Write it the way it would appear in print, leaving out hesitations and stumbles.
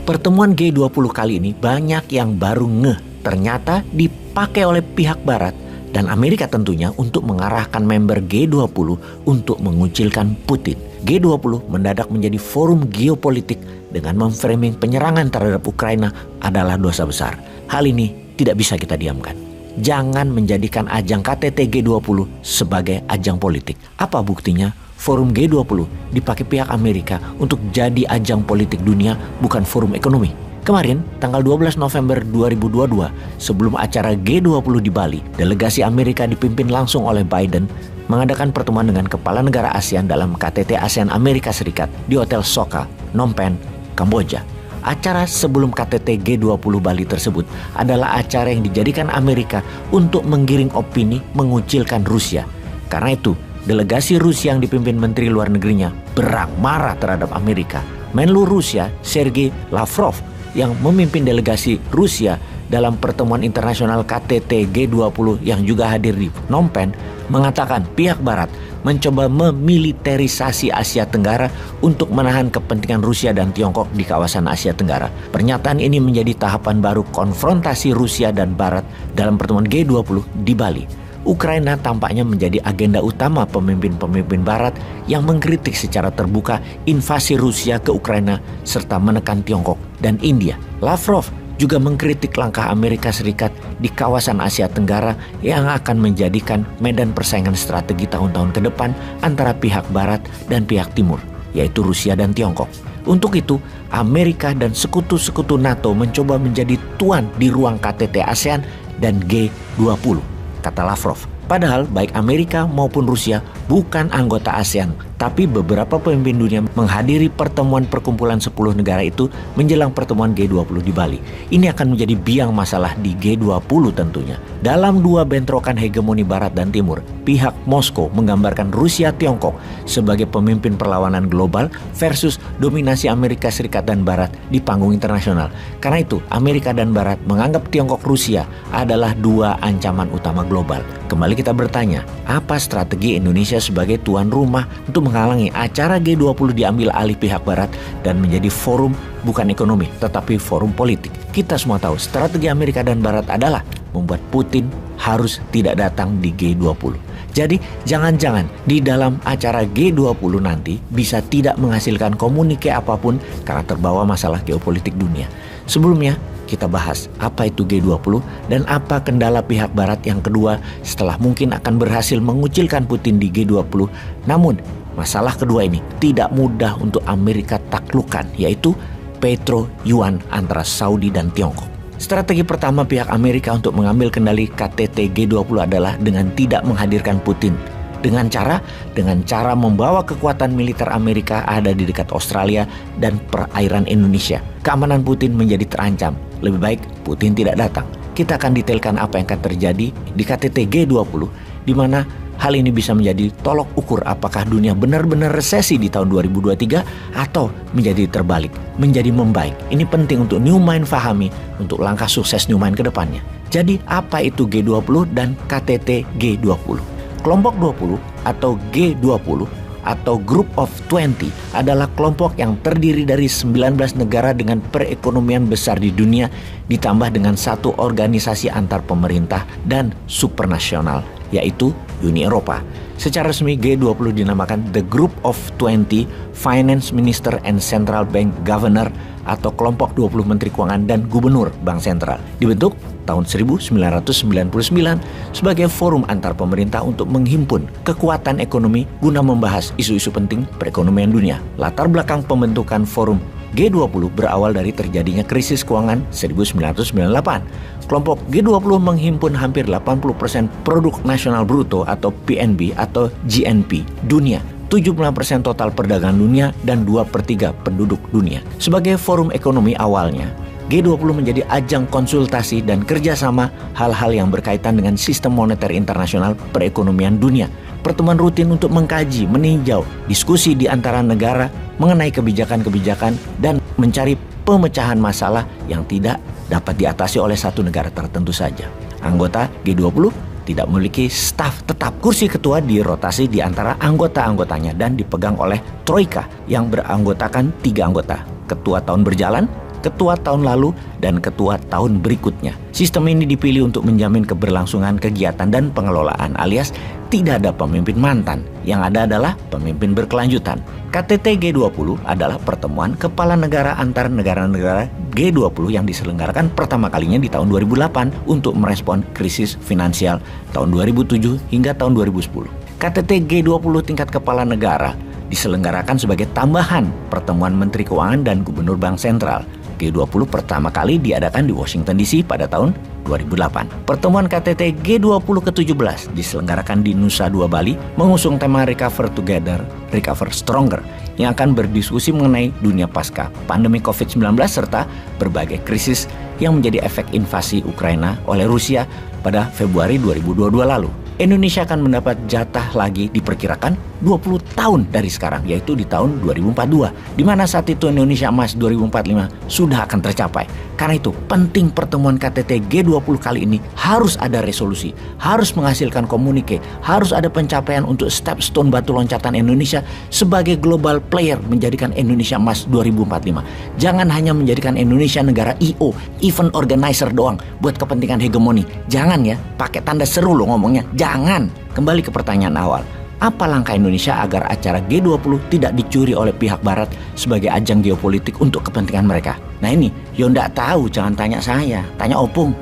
Pertemuan G20 kali ini banyak yang baru ngeh. Ternyata dipakai oleh pihak Barat dan Amerika tentunya untuk mengarahkan member G20 untuk mengucilkan Putin. G20 mendadak menjadi forum geopolitik dengan memframing penyerangan terhadap Ukraina adalah dosa besar. Hal ini tidak bisa kita diamkan. Jangan menjadikan ajang KTT G20 sebagai ajang politik. Apa buktinya? Forum G20 dipakai pihak Amerika untuk jadi ajang politik dunia, bukan forum ekonomi. Kemarin, tanggal 12 November 2022, sebelum acara G20 di Bali, delegasi Amerika dipimpin langsung oleh Biden mengadakan pertemuan dengan kepala negara ASEAN dalam KTT ASEAN Amerika Serikat di Hotel Soka, Phnom Penh, Kamboja. Acara sebelum KTT G20 Bali tersebut adalah acara yang dijadikan Amerika untuk menggiring opini mengucilkan Rusia. Karena itu, delegasi Rusia yang dipimpin Menteri Luar Negerinya berang marah terhadap Amerika. Menlu Rusia, Sergei Lavrov, yang memimpin delegasi Rusia dalam pertemuan internasional KTT G20 yang juga hadir di Phnom Penh, mengatakan pihak Barat mencoba memiliterisasi Asia Tenggara untuk menahan kepentingan Rusia dan Tiongkok di kawasan Asia Tenggara. Pernyataan ini menjadi tahapan baru konfrontasi Rusia dan Barat dalam pertemuan G20 di Bali. Ukraina tampaknya menjadi agenda utama pemimpin-pemimpin Barat yang mengkritik secara terbuka invasi Rusia ke Ukraina serta menekan Tiongkok dan India. Lavrov juga mengkritik langkah Amerika Serikat di kawasan Asia Tenggara yang akan menjadikan medan persaingan strategi tahun-tahun ke depan antara pihak Barat dan pihak Timur, yaitu Rusia dan Tiongkok. Untuk itu, Amerika dan sekutu-sekutu NATO mencoba menjadi tuan di ruang KTT ASEAN dan G20, kata Lavrov. Padahal baik Amerika maupun Rusia bukan anggota ASEAN, tapi beberapa pemimpin dunia menghadiri pertemuan perkumpulan 10 negara itu menjelang pertemuan G20 di Bali. Ini akan menjadi biang masalah di G20 tentunya. Dalam dua bentrokan hegemoni Barat dan Timur, pihak Moskow menggambarkan Rusia Tiongkok sebagai pemimpin perlawanan global versus dominasi Amerika Serikat dan Barat di panggung internasional. Karena itu, Amerika dan Barat menganggap Tiongkok Rusia adalah dua ancaman utama global. Kembali kita bertanya, apa strategi Indonesia sebagai tuan rumah untuk menghalangi acara G20 diambil alih pihak Barat dan menjadi forum bukan ekonomi, tetapi forum politik? Kita semua tahu strategi Amerika dan Barat adalah membuat Putin harus tidak datang di G20. Jadi jangan-jangan di dalam acara G20 nanti bisa tidak menghasilkan komunike apapun karena terbawa masalah geopolitik dunia. Sebelumnya, kita bahas apa itu G20 dan apa kendala pihak Barat yang kedua setelah mungkin akan berhasil mengucilkan Putin di G20. Namun, masalah kedua ini tidak mudah untuk Amerika taklukkan, yaitu petro yuan antara Saudi dan Tiongkok. Strategi pertama pihak Amerika untuk mengambil kendali KTT G20 adalah dengan tidak menghadirkan Putin. Dengan cara membawa kekuatan militer Amerika ada di dekat Australia dan perairan Indonesia. Keamanan Putin menjadi terancam. Lebih baik Putin tidak datang. Kita akan detailkan apa yang akan terjadi di KTT G20, di mana hal ini bisa menjadi tolok ukur apakah dunia benar-benar resesi di tahun 2023 atau menjadi terbalik, menjadi membaik. Ini penting untuk Newmind fahami untuk langkah sukses Newmind ke depannya. Jadi apa itu G20 dan KTT G20? Kelompok 20 atau G20 atau Group of 20 adalah kelompok yang terdiri dari 19 negara dengan perekonomian besar di dunia ditambah dengan satu organisasi antar pemerintah dan supranasional, yaitu Uni Eropa. Secara resmi G20 dinamakan The Group of 20 Finance Minister and Central Bank Governor atau kelompok 20 Menteri Keuangan dan Gubernur Bank Sentral. Dibentuk tahun 1999 sebagai forum antar pemerintah untuk menghimpun kekuatan ekonomi guna membahas isu-isu penting perekonomian dunia. Latar belakang pembentukan forum G20 berawal dari terjadinya krisis keuangan 1998. Kelompok G20 menghimpun hampir 80% produk nasional bruto atau PNB atau GNP dunia, 70% total perdagangan dunia, dan 2/3 penduduk dunia. Sebagai forum ekonomi awalnya, G20 menjadi ajang konsultasi dan kerjasama hal-hal yang berkaitan dengan sistem moneter internasional perekonomian dunia. Pertemuan rutin untuk mengkaji, meninjau, diskusi di antara negara mengenai kebijakan-kebijakan dan mencari pemecahan masalah yang tidak dapat diatasi oleh satu negara tertentu saja. Anggota G20 tidak memiliki staf tetap. Kursi ketua dirotasi di antara anggota-anggotanya dan dipegang oleh Troika yang beranggotakan 3 anggota. Ketua tahun berjalan, ketua tahun lalu dan ketua tahun berikutnya. Sistem ini dipilih untuk menjamin keberlangsungan kegiatan dan pengelolaan, alias tidak ada pemimpin mantan, yang ada adalah pemimpin berkelanjutan. KTT G20 adalah pertemuan kepala negara antar negara-negara G20 yang diselenggarakan pertama kalinya di tahun 2008 untuk merespon krisis finansial tahun 2007 hingga tahun 2010. KTT G20 tingkat kepala negara diselenggarakan sebagai tambahan pertemuan Menteri Keuangan dan Gubernur Bank Sentral. G20 pertama kali diadakan di Washington DC pada tahun 2008. Pertemuan KTT G20 ke-17 diselenggarakan di Nusa Dua Bali mengusung tema Recover Together, Recover Stronger yang akan berdiskusi mengenai dunia pasca pandemi COVID-19 serta berbagai krisis yang menjadi efek invasi Ukraina oleh Rusia pada Februari 2022 lalu. Indonesia akan mendapat jatah lagi diperkirakan 20 tahun dari sekarang, yaitu di tahun 2042, di mana saat itu Indonesia Emas 2045 sudah akan tercapai. Karena itu penting pertemuan KTT G20 kali ini harus ada resolusi, harus menghasilkan komunike, harus ada pencapaian untuk stepstone batu loncatan Indonesia sebagai global player menjadikan Indonesia Emas 2045. Jangan hanya menjadikan Indonesia negara I.O., event organizer doang buat kepentingan hegemoni. Jangan ya, pakai tanda seru lo ngomongnya. Jangan. Kembali ke pertanyaan awal. Apa langkah Indonesia agar acara G20 tidak dicuri oleh pihak barat sebagai ajang geopolitik untuk kepentingan mereka? Nah ini, yo ndak tahu, jangan tanya saya, tanya Opung.